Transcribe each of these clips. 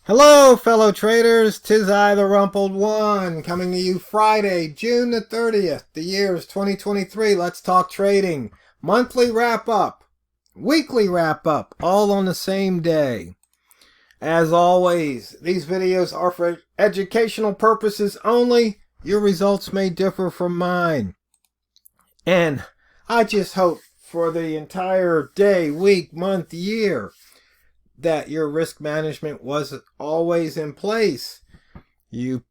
Hello, fellow traders. 'Tis I, TheRumpledOne, coming to you Friday, June the 30th. The year is 2023. Let's talk trading. Monthly wrap-up, weekly wrap-up, all on the same day. As always, these videos are for educational purposes only. Your results may differ from mine. And I just hope for the entire day, week, month, year, that your risk management was always in place. You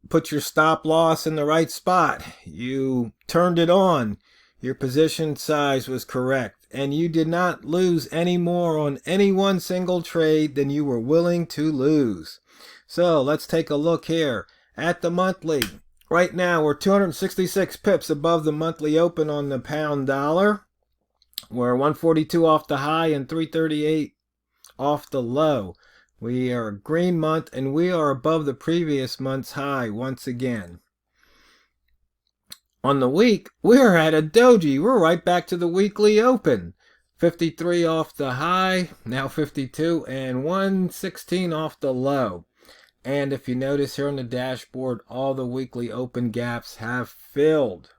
put your stop loss in the right spot. You turned it on. Your position size was correct. And you did not lose any more on any one single trade than you were willing to lose. So let's take a look here at the monthly. Right now we're 266 pips above the monthly open on the pound dollar. We're 142 off the high and 338 off the low. We are a green month and we are above the previous month's high once again. On the week, we're at a doji. We're right back to the weekly open. 53 off the high, now 52, and 116 off the low. And if you notice here on the dashboard, all the weekly open gaps have filled.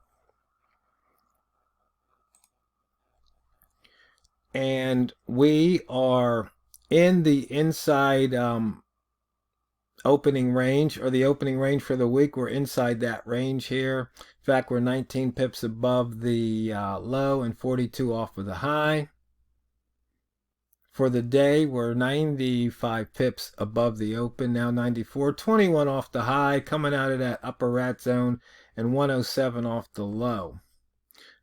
And we are in the inside opening range, or the opening range for the week. We're inside that range here. In fact, we're 19 pips above the low and 42 off of the high. For the day, we're 95 pips above the open, now 94, 21 off the high, coming out of that upper rat zone, and 107 off the low.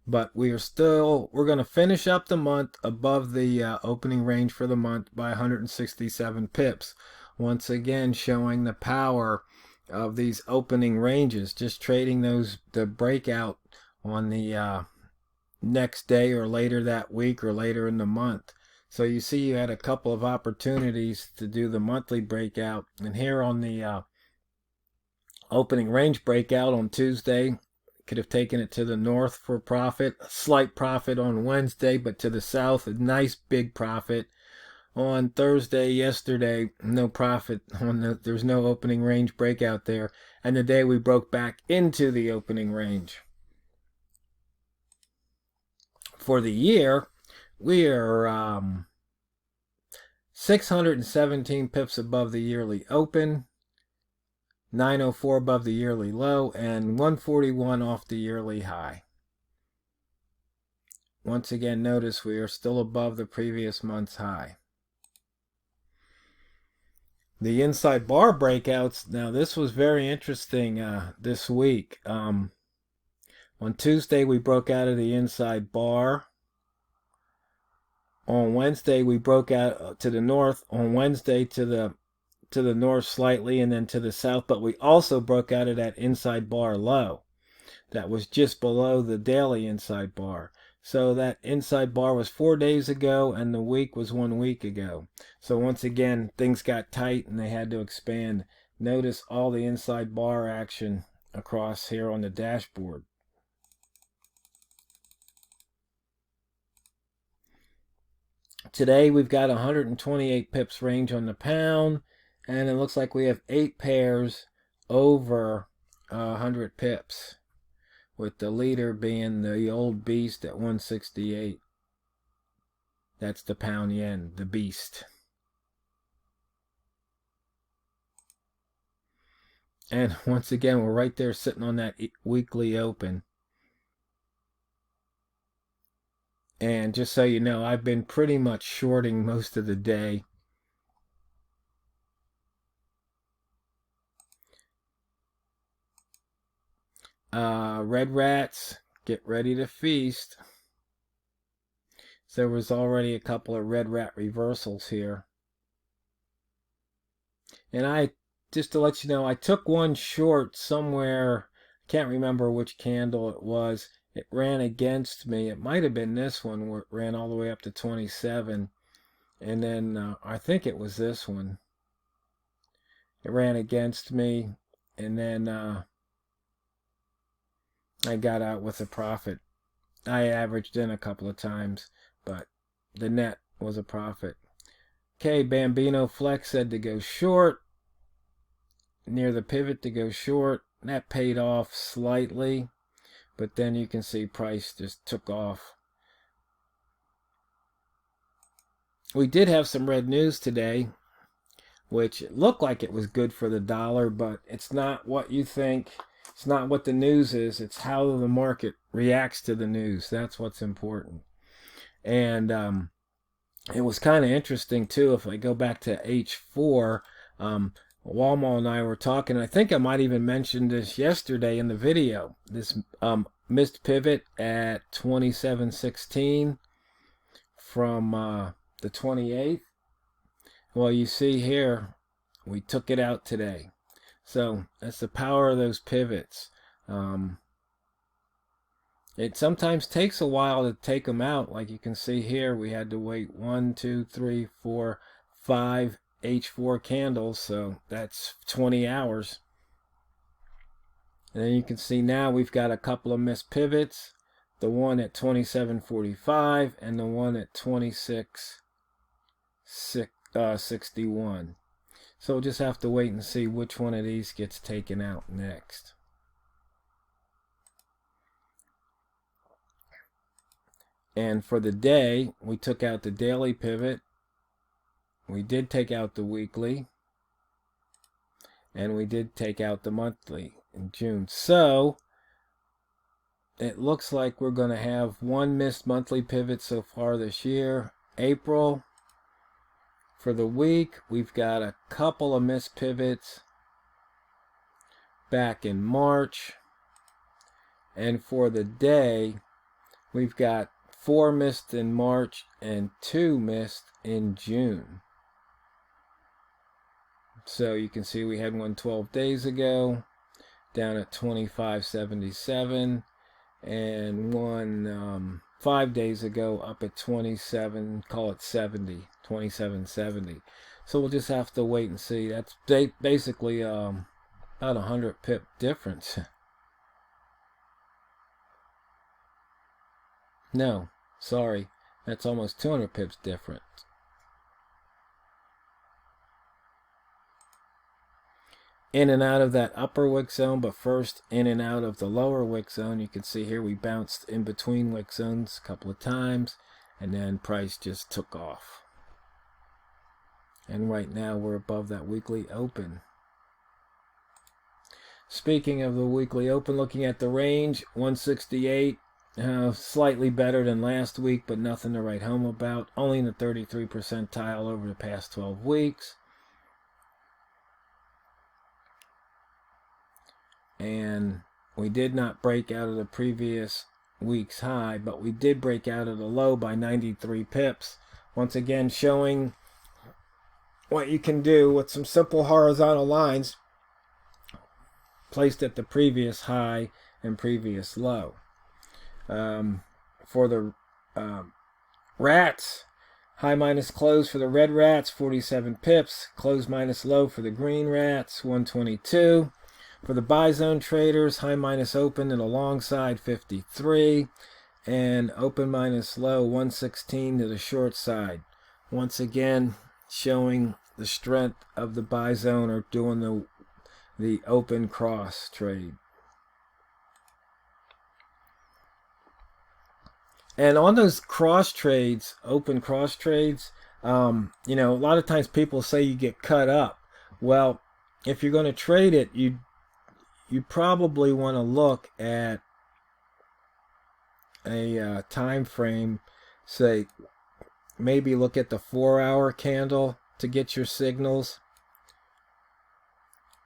But we're going to finish up the month above the opening range for the month by 167 pips. Once again, showing the power of these opening ranges, just trading the breakout on the next day or later that week or later in the month. So you see you had a couple of opportunities to do the monthly breakout. And here on the opening range breakout on Tuesday, could have taken it to the north for profit, a slight profit on Wednesday, but to the south, a nice big profit. On Thursday, yesterday, no profit there's no opening range breakout there. And the day we broke back into the opening range. For the year, we are 617 pips above the yearly open, 904 above the yearly low, and 141 off the yearly high. Once again, notice we are still above the previous month's high. The inside bar breakouts, now this was very interesting this week. On Tuesday, we broke out of the inside bar. On Wednesday, we broke out to the north. On Wednesday, to the north slightly, and then to the south, but we also broke out of that inside bar low that was just below the daily inside bar. So that inside bar was 4 days ago and the week was 1 week ago. So once again, things got tight and they had to expand. Notice all the inside bar action across here on the dashboard. Today we've got 128 pips range on the pound, and it looks like we have 8 pairs over 100 pips, with the leader being the old beast at 168. That's the pound yen, the beast. And once again, we're right there sitting on that weekly open. And just so you know, I've been pretty much shorting most of the day. Red rats, get ready to feast. So there was already a couple of red rat reversals here. And just to let you know, I took one short somewhere. I can't remember which candle it was. It ran against me. It might have been this one where it ran all the way up to 27. And then I think it was this one. It ran against me. And then I got out with a profit. I averaged in a couple of times, but the net was a profit. Okay, Bambino Flex said to go short, near the pivot to go short. That paid off slightly, but then you can see price just took off. We did have some red news today, which looked like it was good for the dollar, but it's not what you think. It's not what the news is. It's how the market reacts to the news. That's what's important. And it was kind of interesting too. If I go back to H4, Walmart and I were talking. I think I might even mention this yesterday in the video. This missed pivot at 27.16 from the 28th. Well, you see here, we took it out today. So that's the power of those pivots. It sometimes takes a while to take them out. Like you can see here, we had to wait 1, 2, 3, 4, 5 H4 candles. So that's 20 hours. And then you can see now we've got a couple of missed pivots. The one at 27.45 and the one at 26.61. So we'll just have to wait and see which one of these gets taken out next. And for the day, we took out the daily pivot. We did take out the weekly. And we did take out the monthly in June. So it looks like we're going to have one missed monthly pivot so far this year. April. For the week, we've got a couple of missed pivots back in March. And for the day, we've got 4 missed in March and 2 missed in June. So you can see we had one 12 days ago down at 25.77 and one 5 days ago up at 27, call it 70, 27.70. So we'll just have to wait and see. That's basically about 100 pip difference. No, sorry, that's almost 200 pips different. In and out of that upper wick zone, but first in and out of the lower wick zone. You can see here we bounced in between wick zones a couple of times, and then price just took off. And right now we're above that weekly open. Speaking of the weekly open, looking at the range, 168. Slightly better than last week, but nothing to write home about. Only in the 33 percentile over the past 12 weeks. And we did not break out of the previous week's high, but we did break out of the low by 93 pips. Once again, showing what you can do with some simple horizontal lines placed at the previous high and previous low. For the rats, high minus close for the red rats, 47 pips. Close minus low for the green rats, 122. For the buy zone traders, high minus open and a long side, 53. And open minus low, 116 to the short side. Once again, showing the strength of the buy zone or doing the open cross trade. And on those cross trades, open cross trades, you know, a lot of times people say you get cut up. Well, if you're going to trade it, you probably want to look at a time frame. Say, maybe look at the 4-hour candle to get your signals,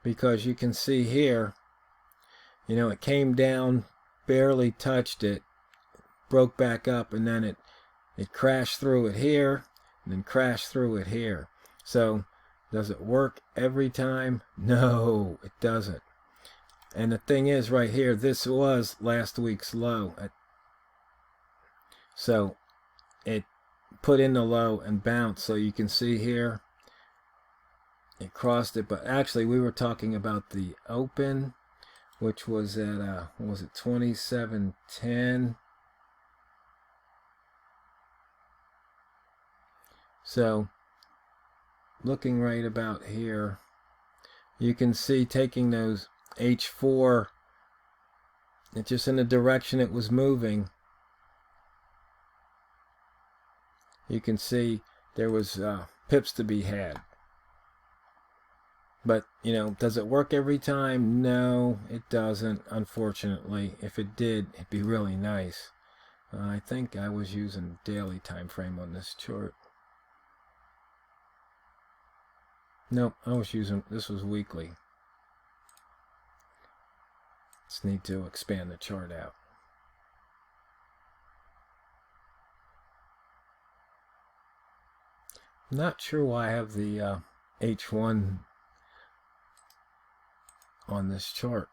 because you can see here, you know, it came down, barely touched it, broke back up, and then it crashed through it here and then crashed through it here. So does it work every time? No, it doesn't. And the thing is, right here, this was last week's low. So it put in the low and bounced. So you can see here it crossed it, but actually we were talking about the open, which was at what was it, 27.10. So looking right about here, you can see taking those H4, it's just in the direction it was moving. You can see there was pips to be had. But, you know, does it work every time? No, it doesn't, unfortunately. If it did, it'd be really nice. I think I was using daily time frame on this chart. Nope, I was using, this was weekly. Just need to expand the chart out. I'm not sure why I have the H1 on this chart.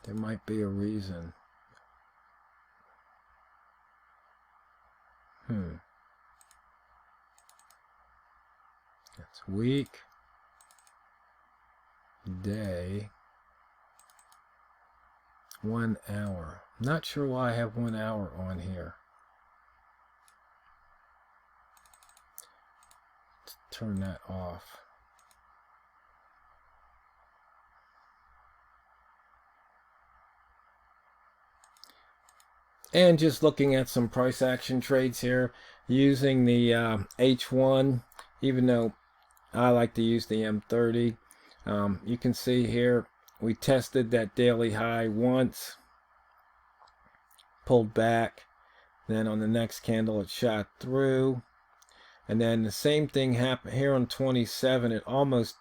There might be a reason. That's week, day, 1 hour. Not sure why I have 1 hour on here. Let's turn that off. And just looking at some price action trades here, using the H1, even though I like to use the M30. You can see here, we tested that daily high once, pulled back, then on the next candle it shot through, and then the same thing happened here on 27. It almost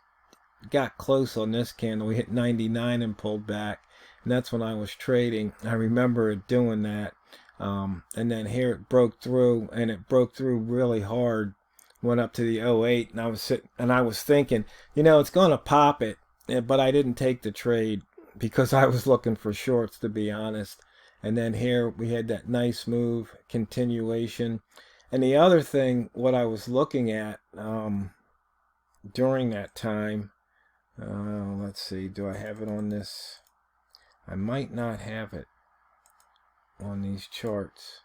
got close on this candle. We hit 99 and pulled back, and that's when I was trading. I remember it doing that. And then here it broke through, and it broke through really hard, went up to the 08, and I was thinking, you know, it's gonna pop it, but I didn't take the trade because I was looking for shorts, to be honest. And then here we had that nice move, continuation. And the other thing, what I was looking at during that time, let's see, do I have it on this? I might not have it on these charts.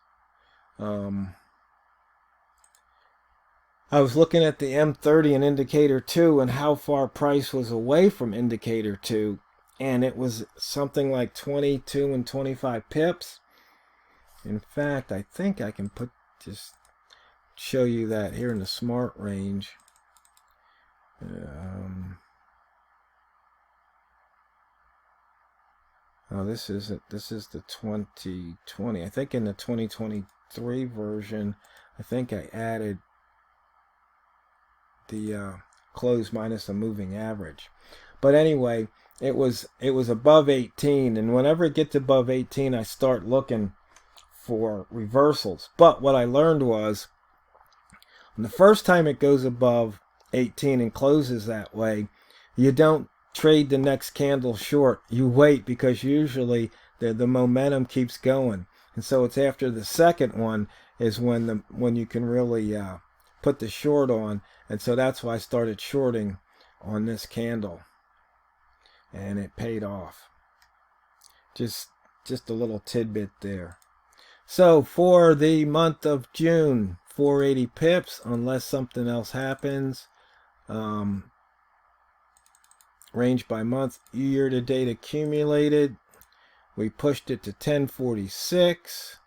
I was looking at the M30 and indicator 2 and how far price was away from indicator 2, and it was something like 22 and 25 pips. In fact, I think I can just show you that here in the smart range. Oh, this is it. This is the 2020. I think in the 2023 version, I think I added the close minus the moving average. But anyway, it was above 18, and whenever it gets above 18, I start looking for reversals. But what I learned was, the first time it goes above 18 and closes that way, you don't trade the next candle short. You wait, because usually the momentum keeps going, and so it's after the second one is when you can really put the short on. And so that's why I started shorting on this candle, and it paid off. Just a little tidbit there. So for the month of June, 480 pips unless something else happens. Range by month, year to date accumulated, we pushed it to 1046.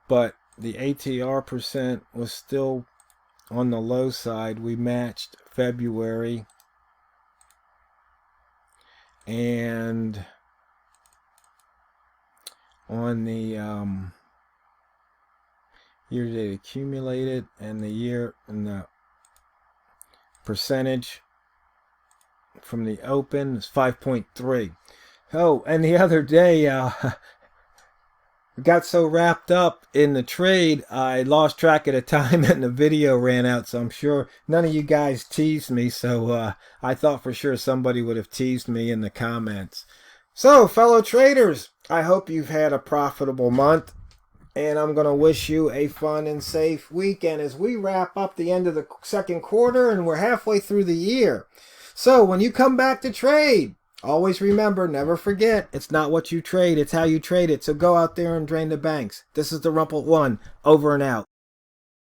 But the ATR percent was still on the low side. We matched February, and on the year-to-date accumulated and the year and the percentage from the open is 5.3. Oh, and the other day got so wrapped up in the trade, I lost track of the time and the video ran out. So I'm sure none of you guys teased me. So I thought for sure somebody would have teased me in the comments. So, fellow traders, I hope you've had a profitable month, and I'm going to wish you a fun and safe weekend as we wrap up the end of the second quarter, and we're halfway through the year. So when you come back to trade, Always remember, never forget, it's not what you trade, it's how you trade it. So go out there and drain the banks. This is the Rumpled One, over and out.